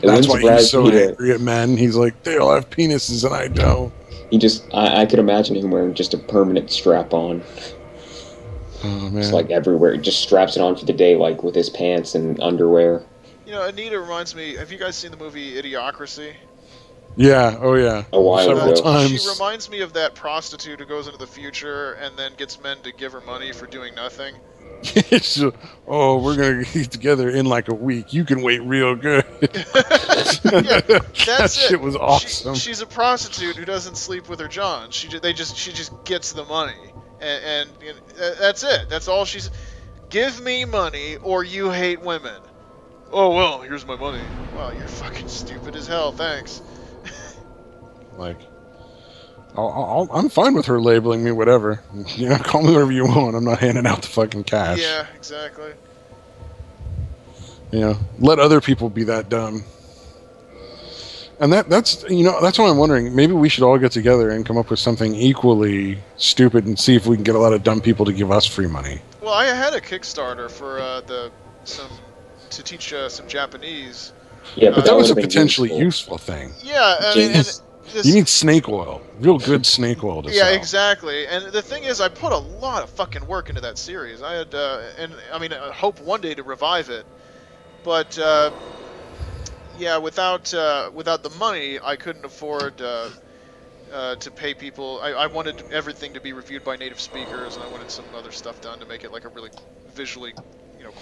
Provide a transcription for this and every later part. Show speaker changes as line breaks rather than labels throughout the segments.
That's why he's
surprise
so
me to.
angry at men. He's like, they all have penises and I don't.
I could imagine him wearing just a permanent strap on,
Oh
just
man.
like everywhere. He just straps it on for the day, like with his pants and underwear.
You know, Anita reminds me. Have you guys seen the movie Idiocracy?
Yeah. Oh yeah.
A while
Several
ago.
She
times.
reminds me of that prostitute who goes into the future and then gets men to give her money for doing nothing.
So, oh, we're gonna get together in like a week. You can wait real good.
Yeah,
that
that's
shit
it.
was awesome.
She's a prostitute who doesn't sleep with her John. She just gets the money, and you know, that's it. That's all she's. Give me money, or you hate women. Oh well, here's my money. Well, you're fucking stupid as hell. Thanks.
Like, I'm fine with her labeling me whatever. You know, call me whatever you want. I'm not handing out the fucking cash.
Yeah, exactly.
You know, let other people be that dumb. And that's that's what I'm wondering. Maybe we should all get together and come up with something equally stupid and see if we can get a lot of dumb people to give us free money.
Well, I had a Kickstarter for to teach some Japanese.
Yeah,
But that was a
would've been
potentially
useful.
useful thing.
Yeah, I mean, and
James.
this,
You need snake oil, real good snake oil to
yeah,
sell.
exactly. And the thing is, I put a lot of fucking work into that series. I had, and I mean, I hope one day to revive it, but yeah, without the money, I couldn't afford to pay people. I wanted everything to be reviewed by native speakers, and I wanted some other stuff done to make it like a really visually,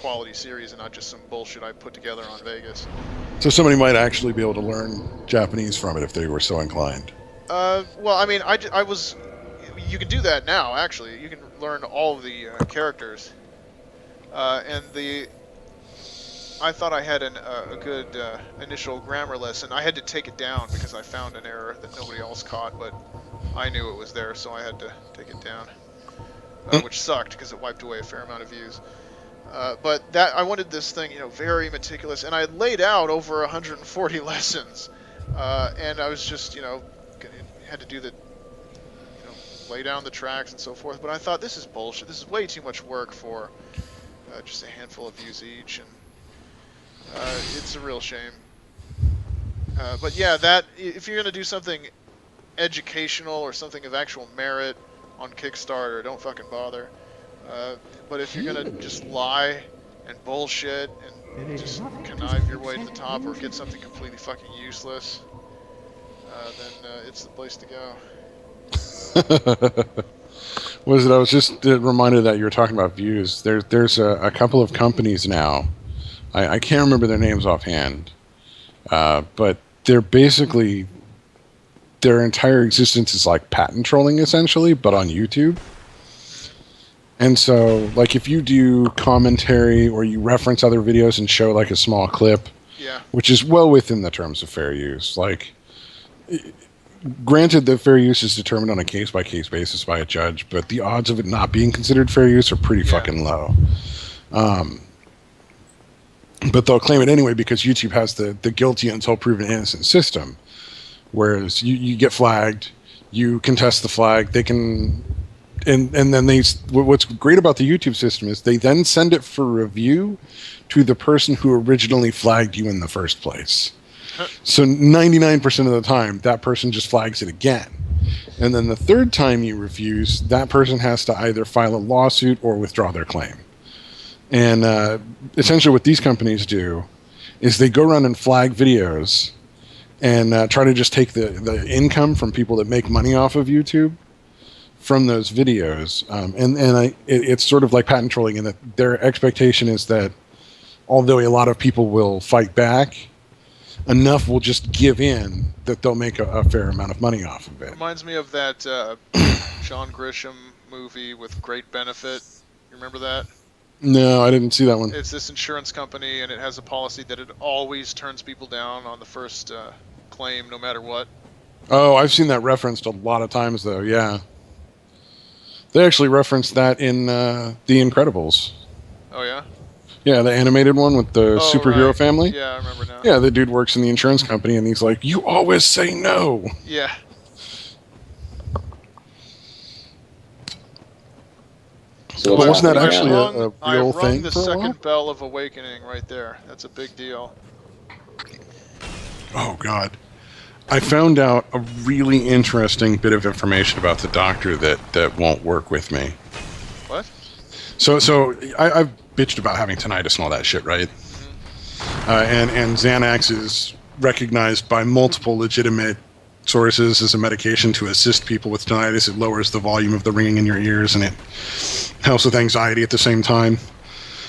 quality series, and not just some bullshit I put together on Vegas.
So somebody might actually be able to learn Japanese from it if they were so inclined.
Well, I mean, I was. You can do that now. Actually, you can learn all of the characters, and I thought I had a good initial grammar lesson. I had to take it down because I found an error that nobody else caught, but I knew it was there, so I had to take it down, which sucked because it wiped away a fair amount of views. But I wanted this thing, very meticulous, and I had laid out over 140 lessons, and I was just, had to do the, lay down the tracks and so forth. But I thought, this is bullshit. This is way too much work for just a handful of views each, and it's a real shame. But yeah, if you're gonna do something educational or something of actual merit on Kickstarter, don't fucking bother. But if you're gonna just lie and bullshit and just connive your way to the top or get something completely fucking useless, then it's the place to go.
Was it? I was just reminded that you were talking about views. There's a couple of companies now. I can't remember their names offhand, but they're basically their entire existence is like patent trolling essentially, but on YouTube. And so, like, if you do commentary or you reference other videos and show like a small clip,
Yeah.
which is well within the terms of fair use, like. Granted that fair use is determined on a case-by-case basis by a judge, but the odds of it not being considered fair use are pretty fucking low. But they'll claim it anyway because YouTube has the guilty until proven innocent system. Whereas you get flagged, you contest the flag, they can... And then what's great about the YouTube system is they then send it for review to the person who originally flagged you in the first place. So 99% of the time, that person just flags it again. And then the third time you refuse, that person has to either file a lawsuit or withdraw their claim. And essentially what these companies do is they go around and flag videos and try to just take the income from people that make money off of YouTube from those videos. It's sort of like patent trolling in that their expectation is that although a lot of people will fight back, enough will just give in that they'll make a fair amount of money off of it.
Reminds me of that John Grisham movie with Great Benefit. You remember that?
No, I didn't see that one.
It's this insurance company, and it has a policy that it always turns people down on the first claim, no matter what.
Oh, I've seen that referenced a lot of times, though, yeah. They actually referenced that in The Incredibles.
Oh, yeah?
Yeah, the animated one with the superhero
right.
family.
Yeah, I remember now.
Yeah, the dude works in the insurance company, and he's like, you always say no.
Yeah.
So
But wasn't that
happening
actually
now?
a real
I rung
thing
the
for a while?
second bell of awakening right there. That's a big deal.
Oh God. I found out a really interesting bit of information about the doctor that won't work with me.
What?
I've bitched about having tinnitus and all that shit, right? And Xanax is recognized by multiple legitimate sources as a medication to assist people with tinnitus. It lowers the volume of the ringing in your ears, and it helps with anxiety at the same time.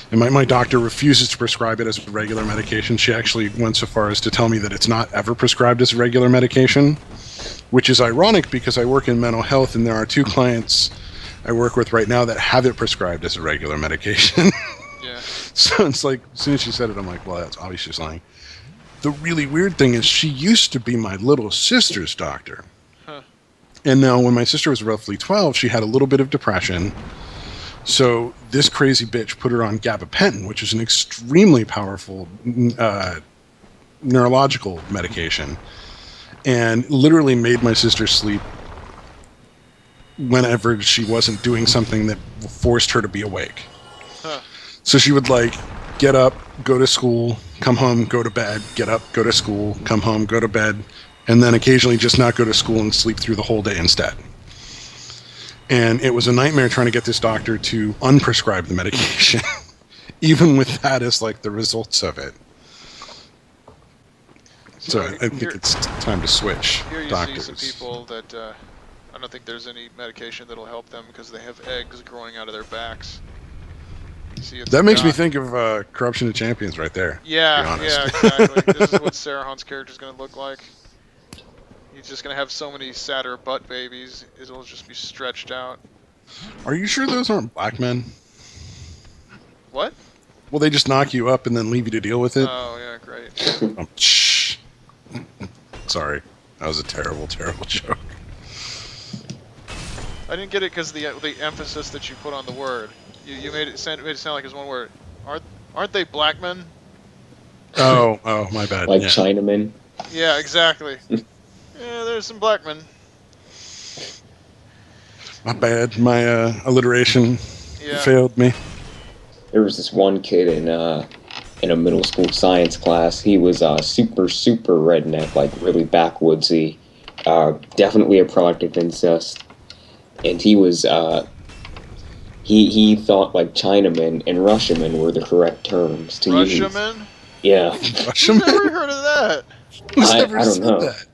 And my doctor refuses to prescribe it as a regular medication. She actually went so far as to tell me that it's not ever prescribed as a regular medication, which is ironic because I work in mental health, and there are 2 clients I work with right now that have it prescribed as a regular medication.
Yeah.
So it's like, as soon as she said it, I'm like, well, that's obviously she's lying. The really weird thing is she used to be my little sister's doctor.
Huh.
And now when my sister was roughly 12, she had a little bit of depression. So this crazy bitch put her on gabapentin, which is an extremely powerful neurological medication, and literally made my sister sleep whenever she wasn't doing something that forced her to be awake.
Huh.
So she would like get up, go to school, come home, go to bed, get up, go to school, come home, go to bed, and then occasionally just not go to school and sleep through the whole day instead. And it was a nightmare trying to get this doctor to unprescribe the medication, even with that as like the results of it. So I think it's time to switch
Here you
doctors.
see some people that I don't think there's any medication that'll help them because they have eggs growing out of their backs. See, it's
That makes me
not-
think of Corruption of Champions right there.
Yeah,
to be
yeah,
honest.
exactly. This is what Sarah Hunt's character is going to look like. He's just going to have so many sadder butt babies, it'll just be stretched out.
Are you sure those aren't black men?
What?
Will they just knock you up and then leave you to deal with it?
Oh, yeah, great.
Shh. Sorry. That was a terrible, terrible joke.
I didn't get it because the emphasis that you put on the word. You made it sound like it's one word. Aren't they black men?
Oh, my bad.
Like
Yeah.
Chinaman.
Yeah, exactly. Yeah, there's some black men.
My bad. My alliteration
Yeah.
failed me.
There was this one kid in a middle school science class. He was super redneck, like really backwoodsy. Definitely a product of incest. And he was he thought like Chinaman and Russiaman were the correct terms to use.
Russiaman?
Yeah.
Russian
Never
man?
heard of that.
Who's
I
ever
don't
said
know.
that?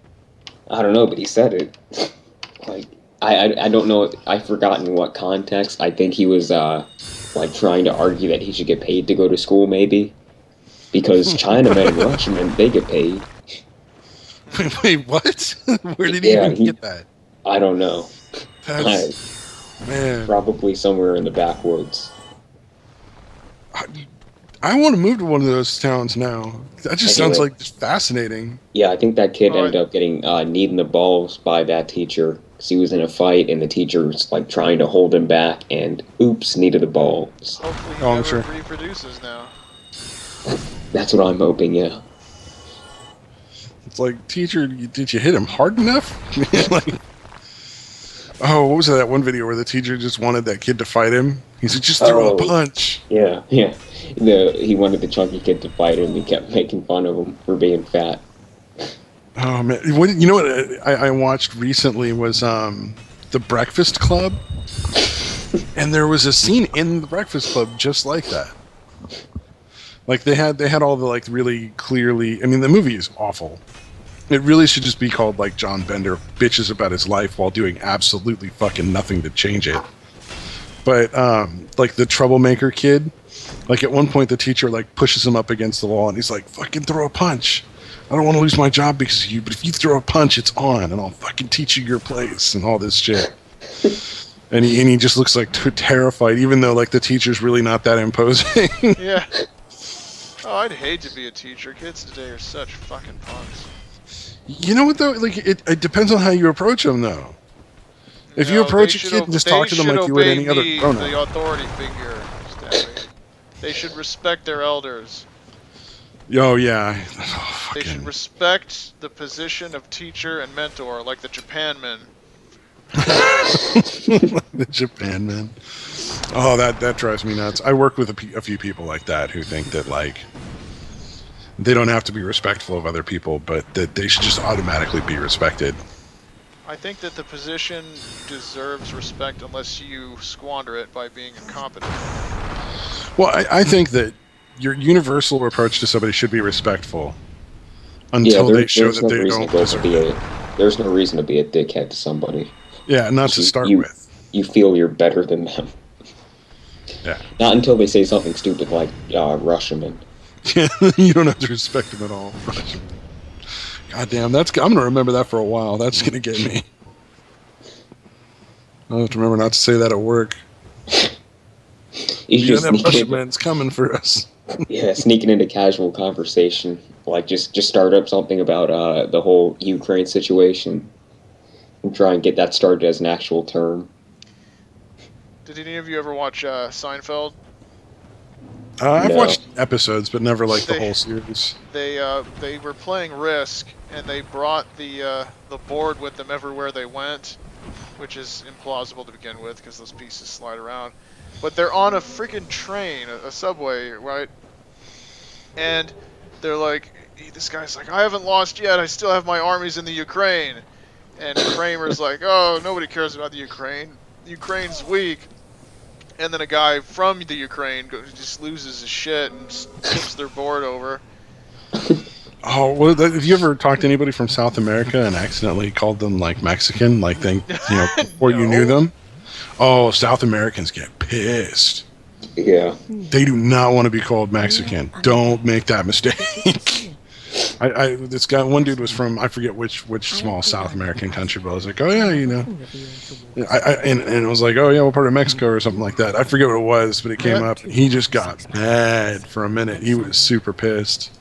I don't know, but he said it. Like I don't know. I've forgotten what context. I think he was like trying to argue that he should get paid to go to school, maybe, because Chinamen and Russiamen, they get paid.
Wait, what? Where did he
Yeah,
even get that?
I don't know.
That's, man.
Probably somewhere in the backwoods.
I want to move to one of those towns now. That just sounds
Anyway.
like just fascinating.
Yeah, I think that kid
Oh,
ended up getting kneed in the balls by that teacher. 'Cause he was in a fight, and the teacher was like trying to hold him back, and oops, knee to the balls.
Hopefully he
Oh, I'm
never
sure.
reproduces now.
That's what I'm hoping. Yeah.
It's like, teacher, did you hit him hard enough? Like, oh, what was that one video where the teacher just wanted that kid to fight him? He said, just throw
Oh.
a punch.
Yeah. He wanted the chunky kid to fight him. He kept making fun of him for being fat.
Oh man, you know what I watched recently was The Breakfast Club, and there was a scene in The Breakfast Club just like that. Like they had all the like really clearly. I mean, the movie is awful. It really should just be called like John Bender bitches about his life while doing absolutely fucking nothing to change it. But like the troublemaker kid, like at one point the teacher like pushes him up against the wall and he's like, "Fucking throw a punch. I don't want to lose my job because of you, but if you throw a punch, it's on, and I'll fucking teach you your place," and all this shit. And he just looks like terrified, even though like the teacher's really not that imposing.
Yeah. Oh, I'd hate to be a teacher. Kids today are such fucking punks.
You know what though? Like it depends on how you approach them though. If you
No,
approach
they
a
should
kid
o-
and just
they
talk to them
should
like you would
obey
any other
me,
grown-up.
the authority figure. Stanley. They should respect their elders.
Oh yeah. Oh,
They should
fucking.
respect the position of teacher and mentor, like the Japan men.
The Japan man. Oh, that drives me nuts. I work with a few people like that who think that like They don't have to be respectful of other people, but that they should just automatically be respected.
I think that the position deserves respect unless you squander it by being incompetent.
Well, I think that your universal approach to somebody should be respectful until they show that they don't deserve it.
There's no reason to be a dickhead to somebody.
Yeah, not to start with.
You feel you're better than them.
Yeah.
Not until they say something stupid like Rusherman.
You don't have to respect them at all. God damn, I'm gonna remember that for a while. That's gonna get me. I'll have to remember not to say that at work.
You just
Russian's coming for us.
Yeah, sneaking into casual conversation, like just start up something about the whole Ukraine situation, and try and get that started as an actual term.
Did any of you ever watch Seinfeld?
I've
No.
watched episodes, but never like the whole series.
They were playing Risk, and they brought the board with them everywhere they went, which is implausible to begin with because those pieces slide around. But they're on a freaking train, a subway, right? And they're like, this guy's like, I haven't lost yet. I still have my armies in the Ukraine. And Kramer's like, oh, nobody cares about the Ukraine. Ukraine's weak. And then a guy from the Ukraine just loses his shit and tips their board over.
Oh, well, have you ever talked to anybody from South America and accidentally called them like Mexican, like before you knew them? Oh, South Americans get pissed.
Yeah.
They do not want to be called Mexican. Don't make that mistake. This guy, one dude was from, I forget which small South American country, but I was like, oh yeah, and it was like, oh yeah, what part of Mexico or something like that. I forget what it was, but it came up. He just got mad for a minute. He was super pissed.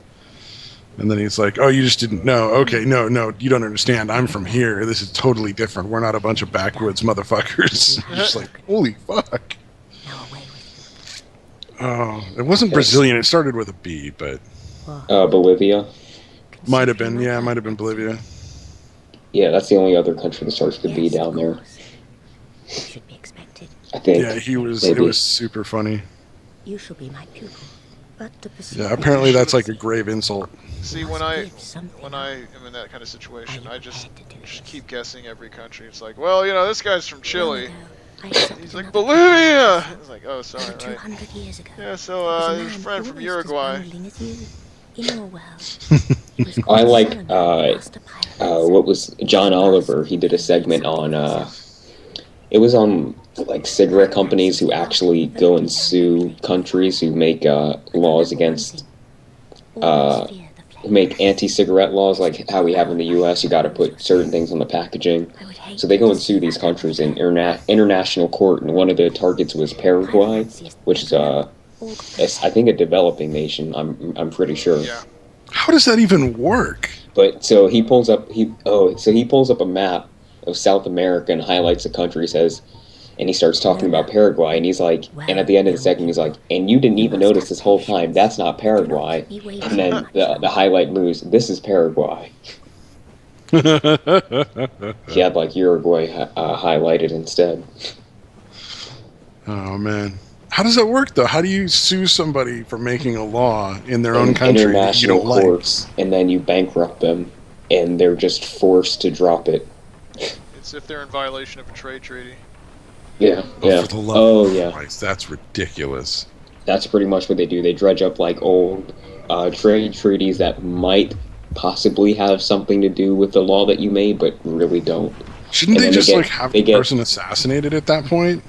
And then he's like, oh, you just didn't know. Okay, no, you don't understand. I'm from here. This is totally different. We're not a bunch of backwoods motherfuckers. I'm just like, holy fuck. Oh, it wasn't Brazilian. It started with a B, but...
Bolivia.
Might have been, yeah, might have been Bolivia.
Yeah, that's the only other country that starts with a B down there.
Should be expected.
I think.
Yeah, it
maybe.
was super funny.
You shall be my pupil. But to pursue
Yeah, apparently that's like a grave insult.
See, when I am in that kind of situation, I just keep guessing every country. It's like, well, this guy's from Chile. He's like, Bolivia! It's like, oh, sorry, right.
200 years ago.
Yeah, so his friend from Uruguay.
I like, what was John Oliver? He did a segment on, it was on, like, cigarette companies who actually go and sue countries who make, laws against, make anti-cigarette laws, like how we have in the U.S. You got to put certain things on the packaging. So they go and sue these countries in international court, and one of the targets was Paraguay, which is I think a developing nation. I'm pretty sure.
Yeah.
How does that even work?
But so he pulls up a map of South America and highlights a country, says, and he starts talking about Paraguay, and he's like, and at the end of the segment he's like, and you didn't even notice this whole time, that's not Paraguay. And then the highlight moves, this is Paraguay. He had like Uruguay highlighted instead.
Oh man, how does that work though? How do you sue somebody for making a law in their own country that you don't
courts, and then you bankrupt them, and they're just forced to drop it?
It's if they're in violation of a trade treaty.
Yeah,
For the love of
yeah.
Christ, that's ridiculous.
That's pretty much what they do. They dredge up like old trade treaties that might possibly have something to do with the law that you made, but really don't.
Shouldn't
And
they
then
just
they
like
get-
have
they
the
get-
person assassinated at that point?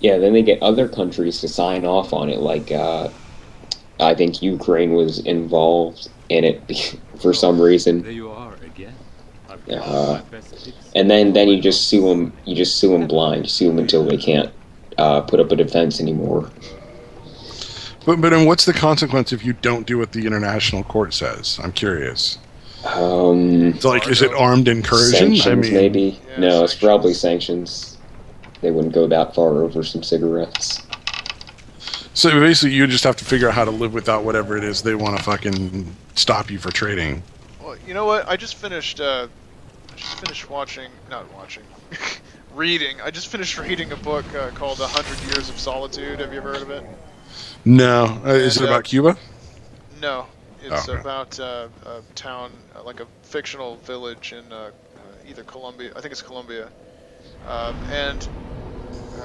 Yeah, then they get other countries to sign off on it. Like, I think Ukraine was involved in it for some reason.
There you are again.
And then you just sue them. You just sue them blind. You sue them until they can't put up a defense anymore.
But then what's the consequence if you don't do what the international court says? I'm curious. So, like, is it armed incursion?
Sanctions, maybe.
Yeah,
No, it's
sanctions.
probably sanctions. They wouldn't go that far over some cigarettes.
So basically, you just have to figure out how to live without whatever it is they want to fucking stop you for trading.
Well, you know what? I just finished reading. I just finished reading a book called 100 Years of Solitude. Have you ever heard of it?
No, is it
And,
about Cuba?
No. It's
Okay.
about a town, like a fictional village in either Colombia. I think it's Colombia, and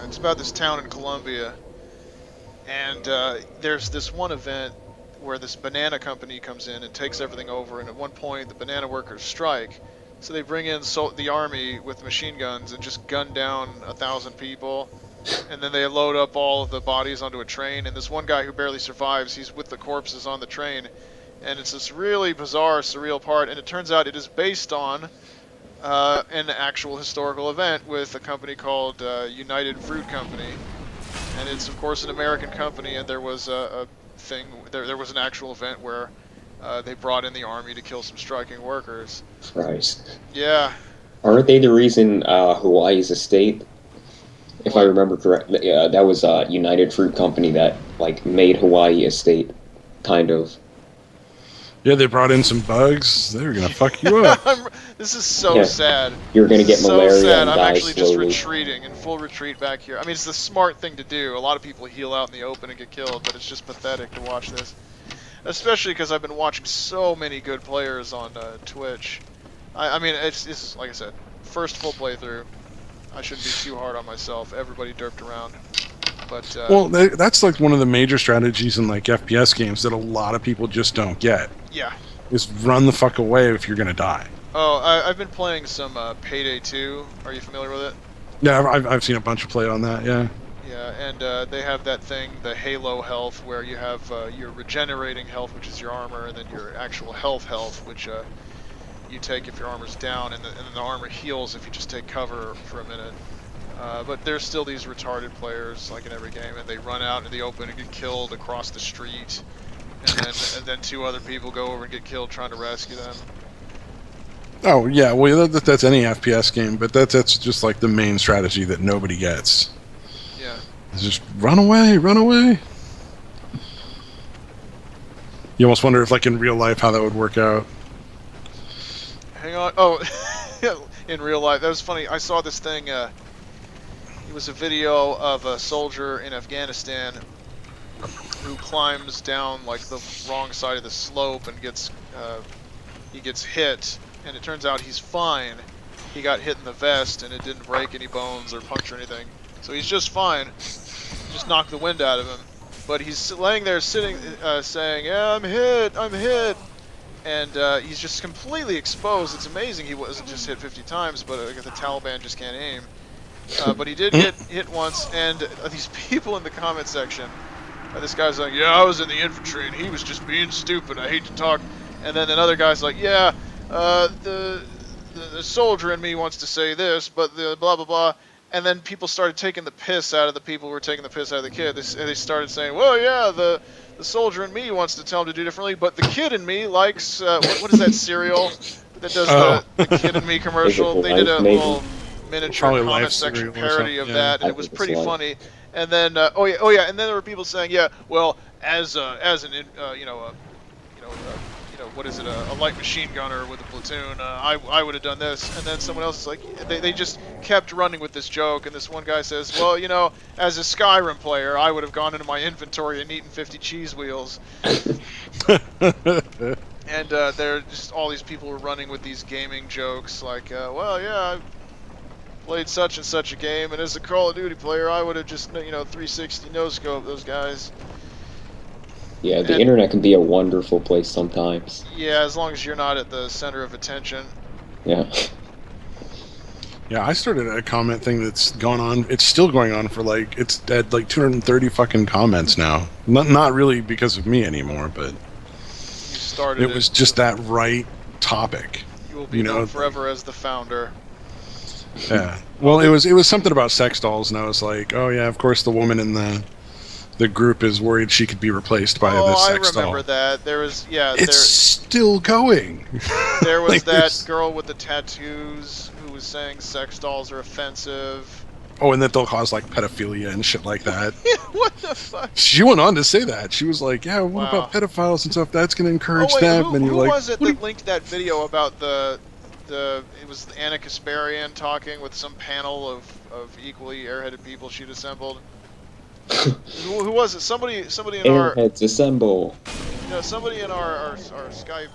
it's about this town in Colombia. And there's this one event where this banana company comes in and takes everything over. And at one point, the banana workers strike, so they bring in the army with machine guns and just gun down 1,000 people. And then they load up all of the bodies onto a train. And this one guy who barely survives, he's with the corpses on the train. And it's this really bizarre, surreal part. And it turns out it is based on an actual historical event with a company called United Fruit Company. And it's, of course, an American company. And there was a thing, there was an actual event where they brought in the army to kill some striking workers.
Christ.
Yeah.
Aren't they the reason Hawaii's a state? If I
What?
remember correctly, that was United Fruit Company that like made Hawaii a state, kind of.
Yeah,
they brought in some bugs. They were gonna fuck you up.
This is so
Yeah.
sad.
You're gonna get
This is
malaria
so sad.
and
I'm
die
actually just
slowly.
retreating, in full retreat back here. I mean, it's the smart thing to do. A lot of people heal out in the open and get killed, but it's just pathetic to watch this. Especially because I've been watching so many good players on Twitch. I mean, it's like I said, first full playthrough. I shouldn't be too hard on myself. Everybody derped around. But,
Well, that's like one of the major strategies in like FPS games that a lot of people just don't get.
yeah.
Is run the fuck away if you're gonna die.
Oh, I've been playing some Payday 2. Are you familiar with it?
Yeah, I've seen a bunch of play on that. Yeah.
Yeah, and they have that thing, the Halo health, where you have your regenerating health, which is your armor, and then your actual health, which you take if your armor's down, and then the armor heals if you just take cover for a minute. But there's still these retarded players, like in every game, and they run out in the open and get killed across the street, and then two other people go over and get killed trying to rescue them.
Oh yeah, well that's any FPS game, but that's just like the main strategy that nobody gets.
Yeah.
It's just run away, run away. You almost wonder if, like in real life, how that would work out.
Hang on. Oh, in real life, that was funny. I saw this thing. It was a video of a soldier in Afghanistan who climbs down like the wrong side of the slope and he gets hit, and it turns out he's fine. He got hit in the vest and it didn't break any bones or puncture anything, so he's just fine. Just knocked the wind out of him, but he's laying there sitting, saying, "Yeah, I'm hit," and he's just completely exposed. It's amazing he wasn't just hit 50 times, but the Taliban just can't aim. But he did get hit once, and these people in the comment section, this guy's like, "Yeah, I was in the infantry, and he was just being stupid. I hate to talk." And then another guy's like, "Yeah, the soldier in me wants to say this, but the blah blah blah." And then people started taking the piss out of the people who were taking the piss out of the kid. They started saying, "Well, yeah, the soldier in me wants to tell him to do differently, but the kid in me likes what is that cereal that does the kid in me commercial?" They did a
Maybe.
little miniature
Probably
comment
Life
section
cereal or
parody of
something,
that,
yeah.
and it was
I think
pretty
it's
funny. And then oh yeah, and then there were people saying, "Yeah, well, as an what is it, a light machine gunner with a platoon, I would have done this." And then someone else is like, they just kept running with this joke, and this one guy says, "Well, as a Skyrim player, I would have gone into my inventory and eaten 50 cheese wheels." And there are just all these people were running with these gaming jokes, like, "Well, yeah, I played such and such a game, and as a Call of Duty player, I would have just 360 no-scope those guys."
Yeah, the
And-
internet can be a wonderful place sometimes.
Yeah, as long as you're not at the center of attention.
Yeah.
Yeah, I started a comment thing that's gone on. It's still going on for like it's at like 230 fucking comments now. Not really because of me anymore, but
You started
it was just that right topic.
You will be
you know,
known forever as the founder.
Yeah. Well, it was something about sex dolls, and I was like, oh yeah, of course the woman in the group is worried she could be replaced by
Oh,
this
I
sex doll.
remember that. There was
It's still going.
there was
like
that
there's-
girl with the tattoos who was saying sex dolls are offensive.
Oh, and that they'll cause like pedophilia and shit like that.
What the fuck?
She went on to say that. She was like, yeah, what
Wow.
about pedophiles and stuff? That's going to encourage
Oh wait,
them.
who,
and you're
who
like,
was it
what
that linked that video about it was Anna Kasparian talking with some panel of equally airheaded people she'd assembled? Who was it? Somebody in our
Airheads assemble.
You know, somebody in our Skype